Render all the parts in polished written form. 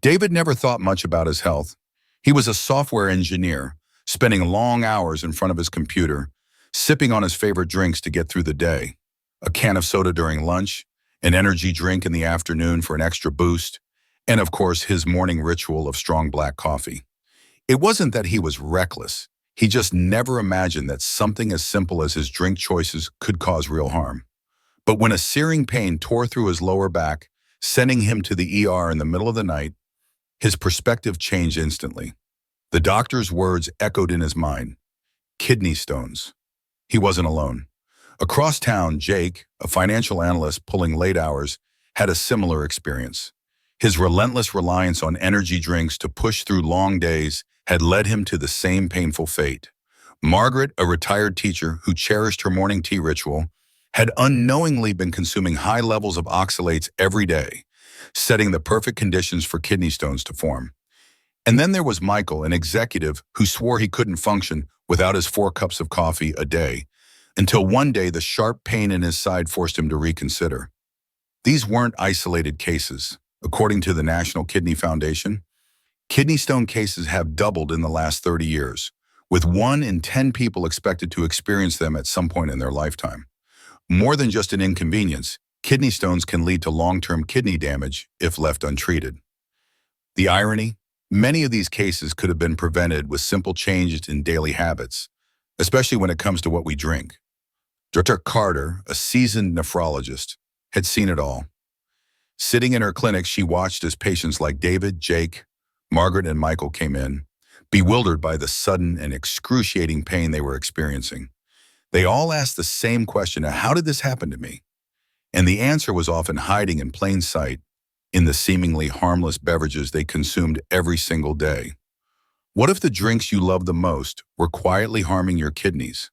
David never thought much about his health. He was a software engineer, spending long hours in front of his computer, sipping on his favorite drinks to get through the day. A can of soda during lunch, an energy drink in the afternoon for an extra boost, and of course his morning ritual of strong black coffee. It wasn't that he was reckless. He just never imagined that something as simple as his drink choices could cause real harm. But when a searing pain tore through his lower back, sending him to the ER in the middle of the night, his perspective changed instantly. The doctor's words echoed in his mind. Kidney stones. He wasn't alone. Across town, Jake, a financial analyst pulling late hours, had a similar experience. His relentless reliance on energy drinks to push through long days had led him to the same painful fate. Margaret, a retired teacher who cherished her morning tea ritual, had unknowingly been consuming high levels of oxalates every day, setting the perfect conditions for kidney stones to form. And then there was Michael, an executive who swore he couldn't function without his 4 cups of coffee a day, until one day the sharp pain in his side forced him to reconsider. These weren't isolated cases. According to the National Kidney Foundation, kidney stone cases have doubled in the last 30 years, with 1 in 10 people expected to experience them at some point in their lifetime. More than just an inconvenience, kidney stones can lead to long-term kidney damage if left untreated. The irony? Many of these cases could have been prevented with simple changes in daily habits, especially when it comes to what we drink. Dr. Carter, a seasoned nephrologist, had seen it all. Sitting in her clinic, she watched as patients like David, Jake, Margaret, and Michael came in, bewildered by the sudden and excruciating pain they were experiencing. They all asked the same question: how did this happen to me? And the answer was often hiding in plain sight in the seemingly harmless beverages they consumed every single day. What if the drinks you love the most were quietly harming your kidneys?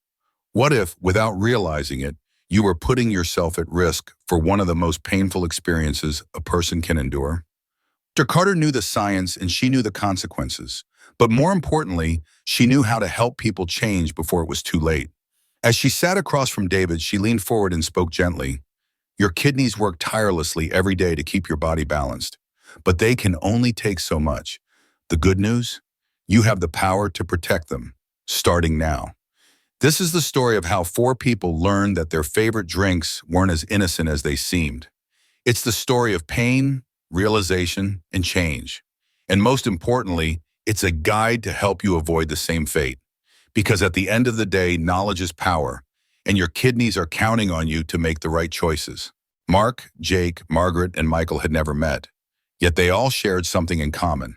What if, without realizing it, you were putting yourself at risk for one of the most painful experiences a person can endure? Dr. Carter knew the science and she knew the consequences, but more importantly, she knew how to help people change before it was too late. As she sat across from David, she leaned forward and spoke gently. Your kidneys work tirelessly every day to keep your body balanced, but they can only take so much. The good news? You have the power to protect them, starting now. This is the story of how 4 people learned that their favorite drinks weren't as innocent as they seemed. It's the story of pain, realization, and change. And most importantly, it's a guide to help you avoid the same fate. Because at the end of the day, knowledge is power, and your kidneys are counting on you to make the right choices. Mark, Jake, Margaret, and Michael had never met, yet they all shared something in common: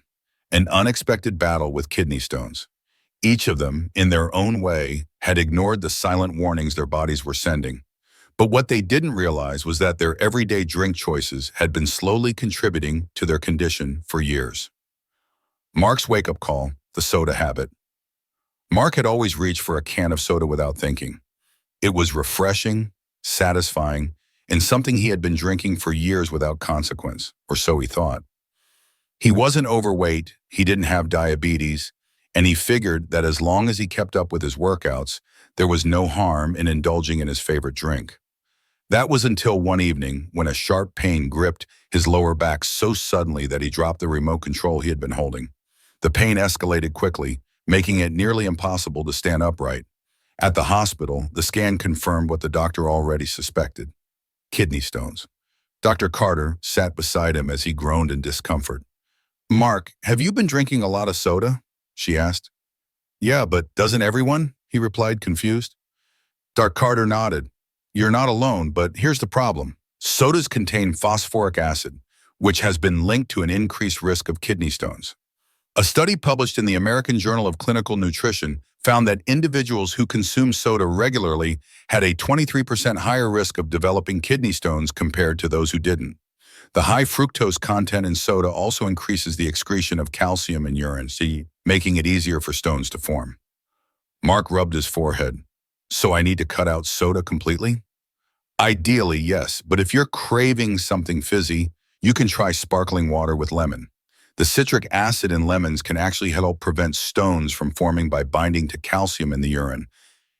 an unexpected battle with kidney stones. Each of them, in their own way, had ignored the silent warnings their bodies were sending. But what they didn't realize was that their everyday drink choices had been slowly contributing to their condition for years. Mark's wake-up call: the soda habit. Mark had always reached for a can of soda without thinking. It was refreshing, satisfying, and something he had been drinking for years without consequence, or so he thought. He wasn't overweight, he didn't have diabetes, and he figured that as long as he kept up with his workouts, there was no harm in indulging in his favorite drink. That was until one evening when a sharp pain gripped his lower back so suddenly that he dropped the remote control he had been holding. The pain escalated quickly, making it nearly impossible to stand upright. At the hospital, the scan confirmed what the doctor already suspected: kidney stones. Dr. Carter sat beside him as he groaned in discomfort. "Mark, have you been drinking a lot of soda?" she asked. "Yeah, but doesn't everyone?" he replied, confused. Dr. Carter nodded. "You're not alone, but here's the problem. Sodas contain phosphoric acid, which has been linked to an increased risk of kidney stones. A study published in the American Journal of Clinical Nutrition found that individuals who consume soda regularly had a 23% higher risk of developing kidney stones compared to those who didn't. The high fructose content in soda also increases the excretion of calcium in urine, making it easier for stones to form." Mark rubbed his forehead. "So I need to cut out soda completely?" "Ideally, yes, but if you're craving something fizzy, you can try sparkling water with lemon. The citric acid in lemons can actually help prevent stones from forming by binding to calcium in the urine.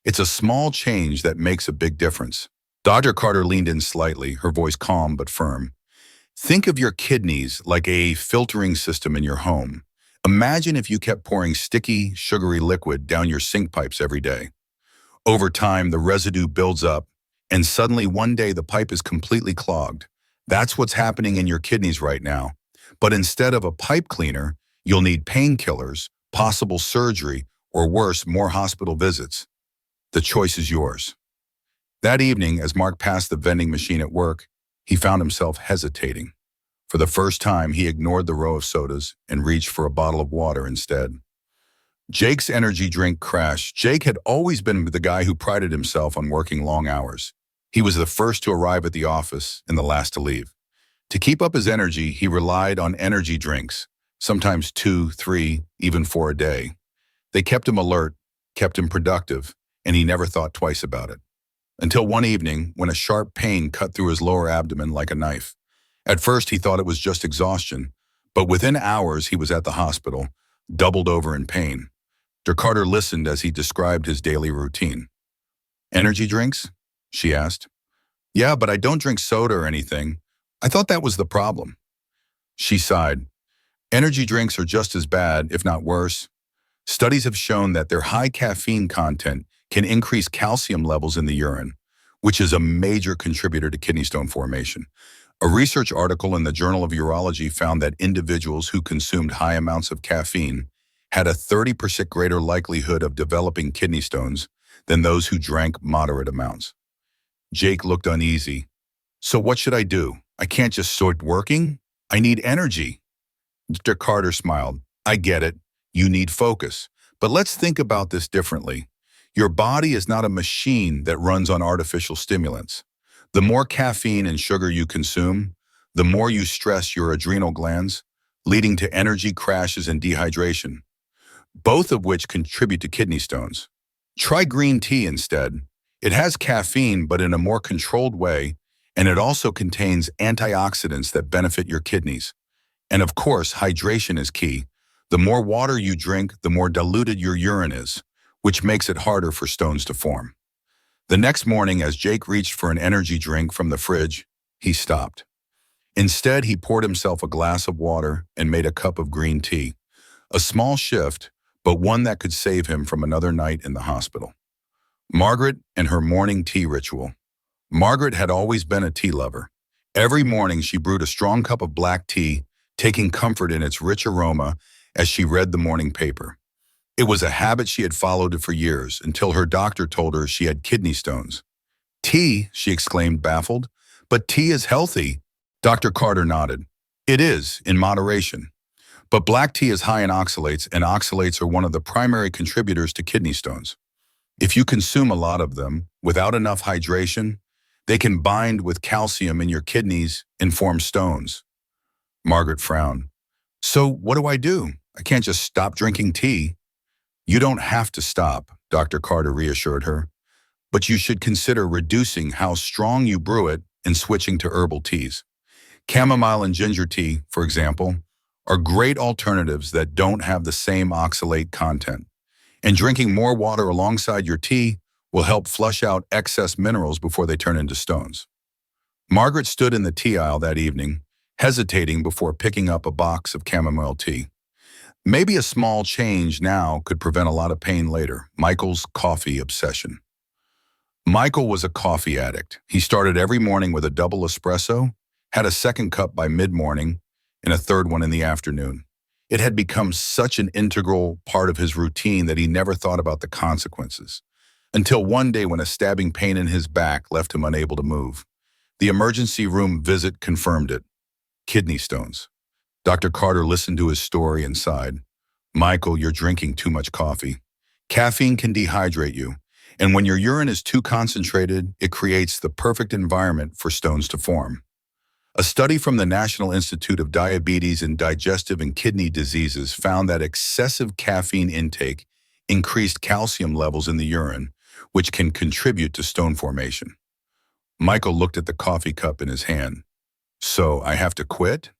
It's a small change that makes a big difference." Dr. Carter leaned in slightly, her voice calm but firm. Think of your kidneys like a filtering system in your home. Imagine if you kept pouring sticky, sugary liquid down your sink pipes every day. Over time, the residue builds up, and suddenly one day the pipe is completely clogged. That's what's happening in your kidneys right now. But instead of a pipe cleaner, you'll need painkillers, possible surgery, or worse, more hospital visits. The choice is yours. That evening, as Mark passed the vending machine at work, he found himself hesitating. For the first time, he ignored the row of sodas and reached for a bottle of water instead. Jake's energy drink crashed. Jake had always been the guy who prided himself on working long hours. He was the first to arrive at the office and the last to leave. To keep up his energy, he relied on energy drinks, sometimes 2, 3, even 4 a day. They kept him alert, kept him productive, and he never thought twice about it. Until one evening, when a sharp pain cut through his lower abdomen like a knife. At first, he thought it was just exhaustion, but within hours, he was at the hospital, doubled over in pain. Dr. Carter listened as he described his daily routine. "Energy drinks?" she asked. "Yeah, but I don't drink soda or anything. I thought that was the problem." She sighed. "Energy drinks are just as bad, if not worse. Studies have shown that their high caffeine content can increase calcium levels in the urine, which is a major contributor to kidney stone formation. A research article in the Journal of Urology found that individuals who consumed high amounts of caffeine had a 30% greater likelihood of developing kidney stones than those who drank moderate amounts." Jake looked uneasy. "So what should I do? I can't just start working? I need energy." Dr. Carter smiled. "I get it. You need focus. But let's think about this differently. Your body is not a machine that runs on artificial stimulants. The more caffeine and sugar you consume, the more you stress your adrenal glands, leading to energy crashes and dehydration, both of which contribute to kidney stones. Try green tea instead. It has caffeine, but in a more controlled way, and it also contains antioxidants that benefit your kidneys. And of course, hydration is key. The more water you drink, the more diluted your urine is, which makes it harder for stones to form." The next morning, as Jake reached for an energy drink from the fridge, he stopped. Instead, he poured himself a glass of water and made a cup of green tea. A small shift, but one that could save him from another night in the hospital. Margaret and her morning tea ritual. Margaret had always been a tea lover. Every morning, she brewed a strong cup of black tea, taking comfort in its rich aroma as she read the morning paper. It was a habit she had followed for years until her doctor told her she had kidney stones. "Tea?" she exclaimed, baffled. "But tea is healthy." Dr. Carter nodded. "It is, in moderation. But black tea is high in oxalates, and oxalates are one of the primary contributors to kidney stones. If you consume a lot of them without enough hydration, they can bind with calcium in your kidneys and form stones." Margaret frowned. "So what do I do? I can't just stop drinking tea." "You don't have to stop," Dr. Carter reassured her, "but you should consider reducing how strong you brew it and switching to herbal teas. Chamomile and ginger tea, for example, are great alternatives that don't have the same oxalate content. And drinking more water alongside your tea will help flush out excess minerals before they turn into stones." Margaret stood in the tea aisle that evening, hesitating before picking up a box of chamomile tea. Maybe a small change now could prevent a lot of pain later. Michael's coffee obsession. Michael was a coffee addict. He started every morning with a double espresso, had a second cup by mid-morning, and a third one in the afternoon. It had become such an integral part of his routine that he never thought about the consequences. Until one day when a stabbing pain in his back left him unable to move. The emergency room visit confirmed it. Kidney stones. Dr. Carter listened to his story and sighed. "Michael, you're drinking too much coffee. Caffeine can dehydrate you, and when your urine is too concentrated, it creates the perfect environment for stones to form." A study from the National Institute of Diabetes and Digestive and Kidney Diseases found that excessive caffeine intake increased calcium levels in the urine, which can contribute to stone formation. Michael looked at the coffee cup in his hand. "So I have to quit?"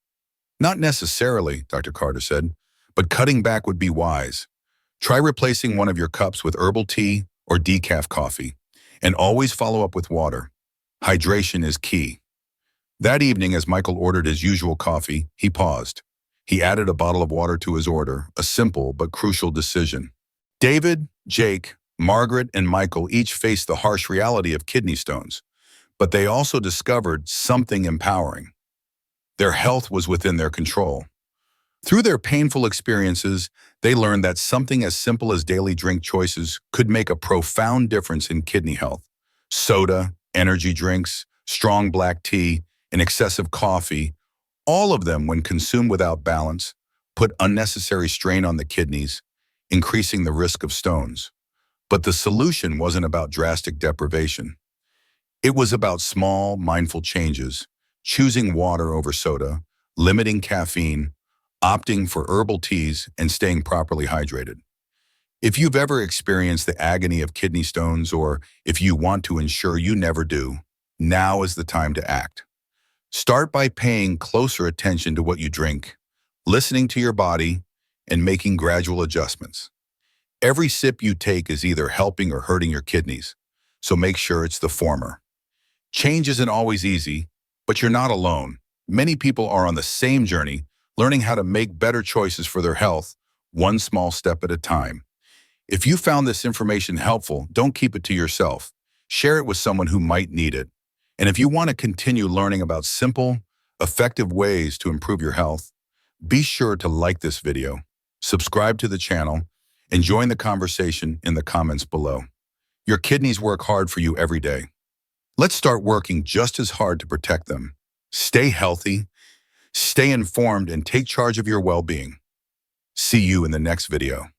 "Not necessarily," Dr. Carter said, "but cutting back would be wise. Try replacing one of your cups with herbal tea or decaf coffee, and always follow up with water. Hydration is key." That evening, as Michael ordered his usual coffee, he paused. He added a bottle of water to his order, a simple but crucial decision. David, Jake, Margaret, and Michael each faced the harsh reality of kidney stones, but they also discovered something empowering. Their health was within their control. Through their painful experiences, they learned that something as simple as daily drink choices could make a profound difference in kidney health. Soda, energy drinks, strong black tea, and excessive coffee, all of them, when consumed without balance, put unnecessary strain on the kidneys, increasing the risk of stones. But the solution wasn't about drastic deprivation. It was about small, mindful changes, choosing water over soda, limiting caffeine, opting for herbal teas, and staying properly hydrated. If you've ever experienced the agony of kidney stones, or if you want to ensure you never do, now is the time to act. Start by paying closer attention to what you drink, listening to your body, and making gradual adjustments. Every sip you take is either helping or hurting your kidneys, so make sure it's the former. Change isn't always easy, but you're not alone. Many people are on the same journey, learning how to make better choices for their health, one small step at a time. If you found this information helpful, don't keep it to yourself. Share it with someone who might need it. And if you want to continue learning about simple, effective ways to improve your health, be sure to like this video, subscribe to the channel, and join the conversation in the comments below. Your kidneys work hard for you every day. Let's start working just as hard to protect them. Stay healthy, stay informed, and take charge of your well-being. See you in the next video.